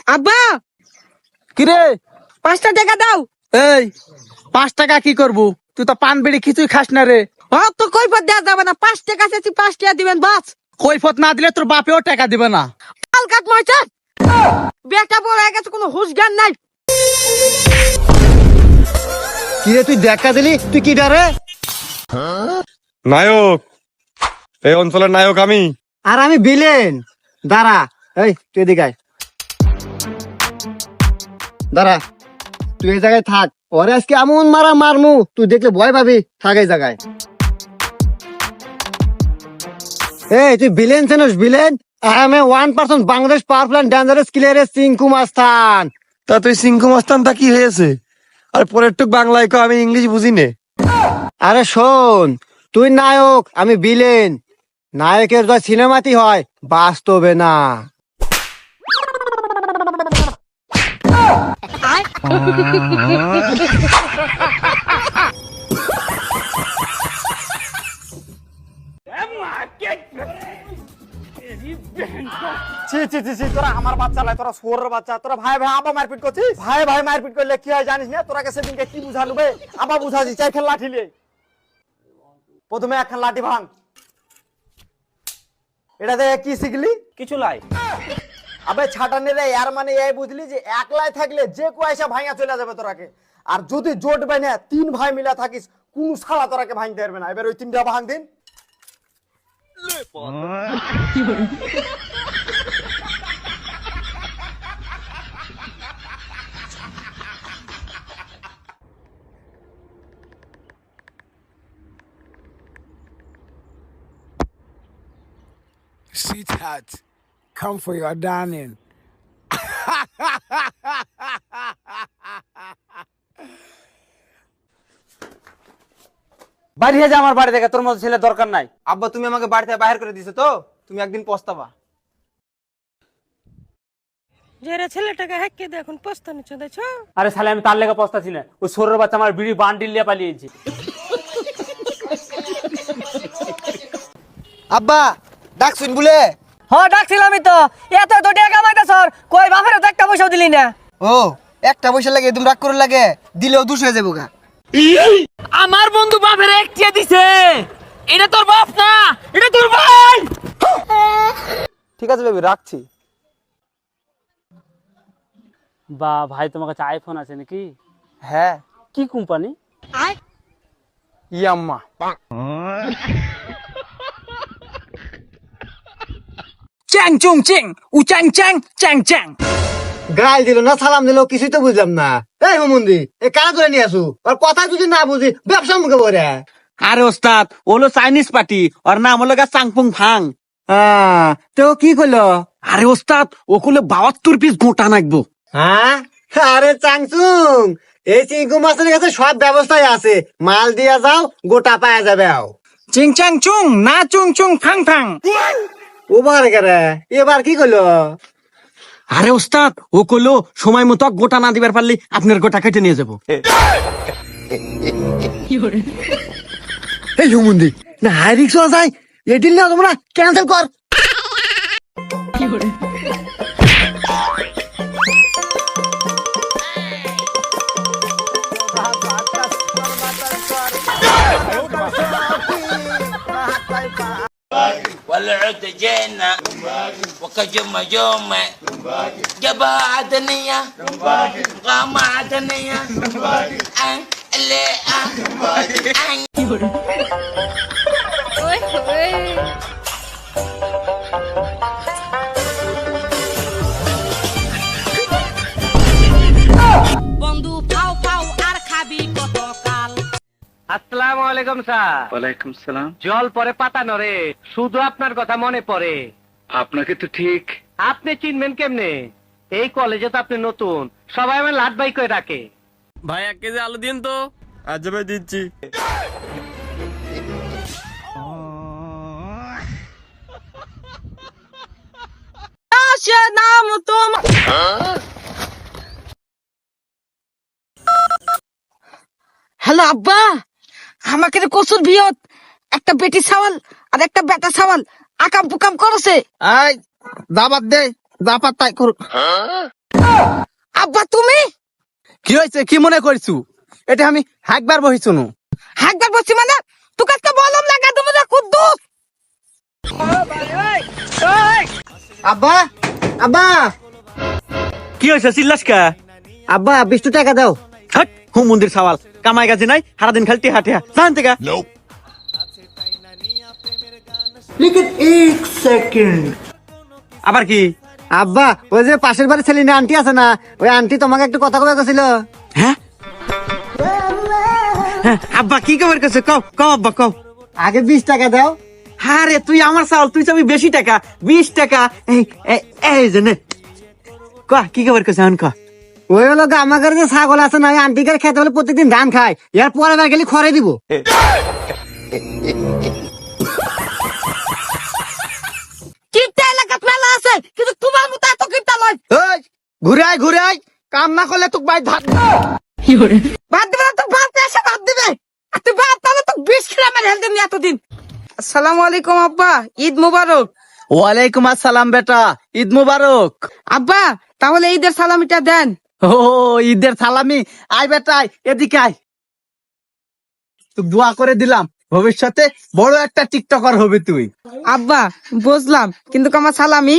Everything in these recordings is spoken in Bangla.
আব্বা কিরে 5 টাকা দাও। এই 5 টাকা কি করবো? তুই তো পান বিড়ি কিছুই খাস না রে। তো কৈফত দেওয়া যাবে না, 5 টাকা চাইছি, 5 টাকা দিবেন বাস। কৈফত না দিলে তোর বাপেও টাকা দিবে না। কালকাত মইছে বেটা বড় হয়ে গেছে, কোনো হুঁশ জ্ঞান নাই। কিরে তুই দেখা দিলি, তুই কি ডারে? নায়ক, এই অঞ্চলের নায়ক আমি। আর আমি বিলেন। দাঁড়া, এই তুই এদিকে আয়। দাঁড়া, তুই এই জায়গায় থাক। ওরে আজকে এমন মারা মারমু, তুই দেখলে ভয় পাবি। থাক এই জায়গায়। এই তুই বিলেন চেনস? Villain I am a 1% Bangladesh powerful and dangerous killer Sinku মাস্তান। তা তুই সিংকু মাস্তানটা কি হয়েছে? আর পরের টুক বাংলায় কো, আমি ইংলিশ বুঝি নে। আরে শোন, তুই নায়ক, আমি বিলেন। নায়কের যা সিনেমাতি হয়, বাস্তবে না। তোরা আমার বাচ্চা লাই, তোরা সোরের বাচ্চা, তোরা ভাই ভাই আবার মারপিট করছিস। ভাই ভাই মারপিট করলে কি হয় জানিস না? তোরা সেদিনকে কি বুঝালু বে? আবার বুঝাছি, চারখান লাঠি লে। প্রথমে একখান লাঠি ভাঙ। এটা দেখে কি শিখলি? কিছু লাই। আবে ছাটানে রে, আর মানে এই বুঝলি যে একলাই থাকলে যে কুয়াশা ভাঙা চলে যাবে তোরাকে। আর যদি জোট বানে 3 ভাই মিলা থাকিস, কোন শালা তোরাকে ভাঙতে পারবে না। এবার ওই 3টা ভাঙ দিন। Sweetheart, come for your darling. বাইরে যা আমার বাড়ি থেকে, তোর মতো ছেলে দরকার নাই। আব্বা তুমি আমাকে বাড়ি থেকে বাইরে করে দিছো তো, তুমি একদিন পস্তাবা। যেরা ছেলেটাকে হাক্কে দে, এখন পস্তানি চোদাইছো। আরে শালা আমি তার লেগে পস্তাছি না, ওই সোরের বাচ্চা আমার বিড়ি বান্ডিল নিয়ে পালিয়েছে। আব্বা ডাক শুন বলে। হ্যাঁ ডাকছিলামই তো, এত তো টাকা কামাইতেছ, কই বাপের তো একটা পয়সাও দিলি না। ও একটা পয়সা লাগে, তুমি রাগ করে লাগে, দিলেও 200 হয়ে যাবো গা। আমার বন্ধু বাপের একটিয়া দিছে, এটা তোর বাপ না, এটা তোর ভাই। ঠিক আছে বেবি, রাখছি। বা ভাই তোমার কাছে আইফোন আছে নাকি? হ্যাঁ। কি কোম্পানি? ইয়াম্মা। চ্যাং চুং চিং উ চ্যাং চ্যাং চ্যাং চ্যাং। গাল দিল না, সালাম দিল, কিছুই তো বুঝলাম না। এই হুমন্দি, এ কারা করে নিয়ে আসু? আর কথা যদি না বুঝি, ব্যবসা মুখে বলে। আরে ওস্তাদ, ওলো চাইনিজ পার্টি, ওর নাম হলো চাংপুং ফাং। তো কি করলো? আরে ওস্তাদ, ও করলে 72 পিস গোটা নাকবো। হ্যাঁ, আরে চাংচুং, এই চিংকু মাছের কাছে সব ব্যবস্থাই আছে। মাল দিয়া যাও, গোটা পাওয়া যাবে। চিং চ্যাং চুং না চুং চুং ফাং ফাং। ওবার কেরে এবার কি করলো? আরে ওস্তাদ, ও করলো সময় মতো গোটা না দিবার পারলে আপনার গোটা কেটে নিয়ে যাবো। এই হুমন্দি, না হাই রিক্স যায়, এই ডিল না তোমরা ক্যান্সেল কর। والعود جينا وكجم جوم جبا عدنية قام عدنية اللي বন্ধু পাও পাও আর খাবি কতকাল। আসসালামু আলাইকুম স্যার। ওয়ালাইকুম সালাম। জল পরে পাতা নড়ে, শুধু আপনার কথা মনে পড়ে। আপনাকে তো ঠিক। আপনি চিনবেন কেমনে? এই কলেজে তো আপনি নতুন, সবাই আমার লাট বাই করে রাখে। ভাই 1 কেজি আলু দিন তো। আচ্ছা ভাই দিচ্ছি। সে নাম তোমার। হ্যালো আব্বা, আমাকে কসুর বিয়ত একটা বেটি সাওয়াল আর একটা বেটা সাওয়াল আকাম পুকাম করেছে। এই জাবাত দে, জাপাত তাই করুক। আব্বা তুমি কি হয়েছে, কি মনে করছু? এটা আমি একবার বহিছু নু। হাকবার বসছি মানে তোকে আজকে বললাম না গা তুমি কুদ্দুস। আব্বা আব্বা কি হয়েছে চিল্লাস কা? আব্বা 20 টাকা দাও। হাট হুম মন্দির সাওয়াল কামাই গাছে নাই সারাদিন খালি টিহা টিহা জান থেকে। আবার কি? আব্বা ওই যে পাশের বাড়ির ছেলে আন্টি আছে না, ওই আন্টি তোমাকে একটু কথা কবে গেছিল। হ্যাঁ হ্যাঁ, আব্বা কি খবর করছে কও কও আব্বা কও। আগে 20 টাকা দাও। আরে তুই আমার চাউল তুই চাবি বেশি টাকা 20 টাকা। এই যে নে ক কি খবর করছে এখন ক। ওই হলো আমার ঘরে যে ছাগল আছে না, ওই আন্টিকার খেতে হলে প্রত্যেকদিন ধান খায়, এর পরে বার গেলে খড়ে দিব। কিপটা এলাকাত মেলা আছে কিন্তু তোমার মতো এত কিপটা লয়। এই ঘুরে আয় কাম না করলে তোকে ভাই ধার। ভাত দিবে না তো ভাত এসে ভাত দিবে। আর তুই ভাত তাহলে তো 20 কিলো আমার হেলথ নি এতদিন। আসসালামু আলাইকুম আব্বা, ঈদ মুবারক। ওয়ালাইকুম আসসালাম বেটা, ঈদ মুবারক। আব্বা তাহলে ঈদের সালামিটা দেন। ও ঈদের সালামি, আয় বেটা আয়, এদিকে আয়। তোকে দোয়া করে দিলাম, ভবিষ্যতে বড় একটা টিকটকার হবে তুই। আব্বা বুঝলাম কিন্তু আমার সালামি।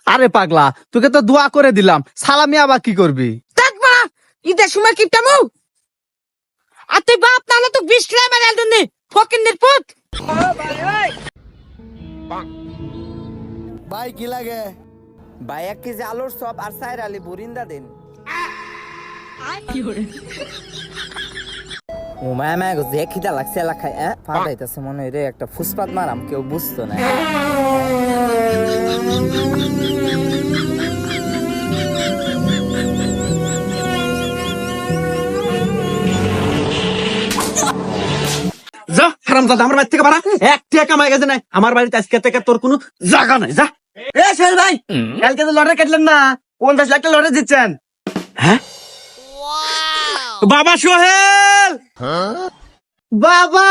আরে পাগলা, তোকে তো দোয়া করে দিলাম, সালামি আবার কি করবি? দেখবা ঈদের সময় কিপটা মু। আর তুই বাপ তাহলে তো 20 কিলো আমার হেলথ নি ফকিন্নির পুত। ভাই কি লাগে? ভাই 1 কেজি আলুর চপ আর 4 আলি বুরিন্দা দিন। ও মামা গো যে খিদা লাগছে এলাকায় ফাটাইতেছে মনে হয় রে, একটা ফুসপাত মারাম কেউ বুঝতো না। যা হারামজাদা আমার বাড়ি থেকে বাড়া, এক টাকা কামাই গেছে নাই আমার বাড়িতে আজকে থেকে তোর কোনো জায়গা নাই। যা। এ সোহেল ভাই, কালকে তো লটারি কাটলেন না, 50 লাখ টাকা লটারি দিচ্ছেন। হ্যাঁ বাবা সোহেল বাবা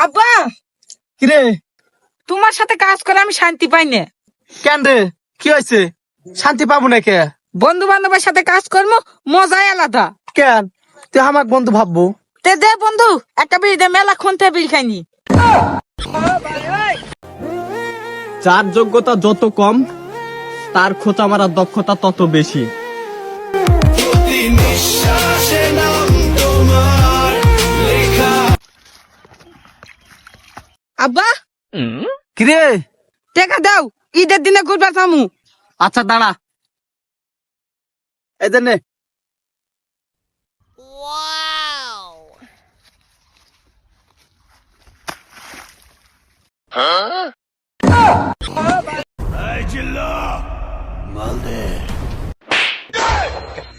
আব্বা কিরে তোমার সাথে কাজ করে আমি শান্তি পাই না। কেন রে, কি হয়েছে? শান্তি পাবো না কে? বন্ধু বান্ধবের সাথে কাজ করবো মজাই আলাদা। কেন তুই আমার বন্ধু ভাববো? তে দে বন্ধু একটা বিড়ি দে, মেলা খুনতে বিড়ি খাইনি। যার যোগ্যতা যত কম তার খোঁচা মারার দক্ষতা তত বেশি। আব্বা কিরে টাকা দাও, ঈদের দিনে ঘুরবার যামু। আচ্ছা দাঁড়া, এই যে নে।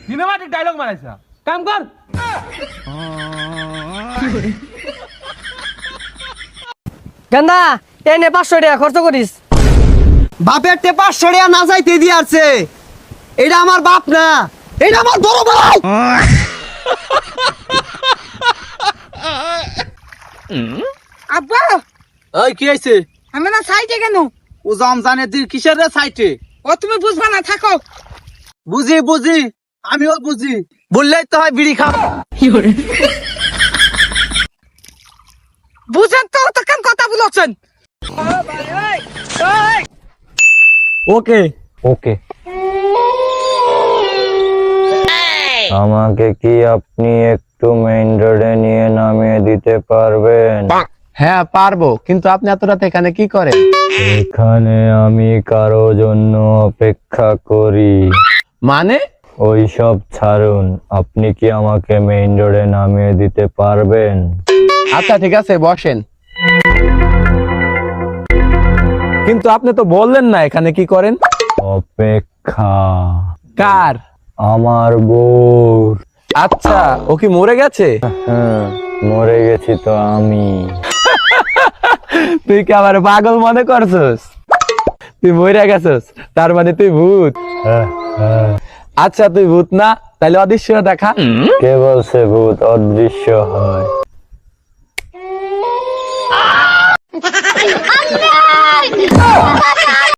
সিনেমাটিক ডায়লগ মারাইছা, কাম কর। গেন্দা এনে 500 টাকা খরচ করিস। বাপের তে 500 টাকা না যাইতে দিয়ে আসছে, এটা আমার বাপ না, এটা আমার বড় ভাই। আব্বা ওই কি হয়েছে? আমি না সাইটে কেন? ও জানে তুই কিসের রে সাইটে? ও তুমি বুঝবা না, থাকো। বুঝি আমিও বুঝি, বললেই তো হয় বিড়ি খাও। বুঝেন তো তো কেন কথা বলছেন? ওকে ওকে, আমাকে কি আপনি একটু মেইন রোডে নিয়ে নামিয়ে দিতে পারবেন? হ্যাঁ পারবো, কিন্তু আপনি এত রাতে এখানে কি করেন? এখানে আমি কারো জন্য অপেক্ষা করি। মানে? ওই সব ছাড়ুন, আপনি কি আমাকে মেইন রোডে নামিয়ে দিতে পারবেন? আচ্ছা ঠিক আছে বসেন। কিন্তু আপনি তো বললেন না এখানে কি করেন। অপেক্ষা। কার? আমার বউ। আচ্ছা, ও কি মরে গেছে? হ্যাঁ, মরে গেছি তো আমি। তুই কি আমার পাগল মনে করছস? তুই মরে গেছস, তার মানে তুই ভূত? হ্যাঁ, হ্যাঁ। আচ্ছা তুই ভূত না, তাহলে অদৃশ্য দেখা। কে বলছে ভূত অদৃশ্য হয়? বাবা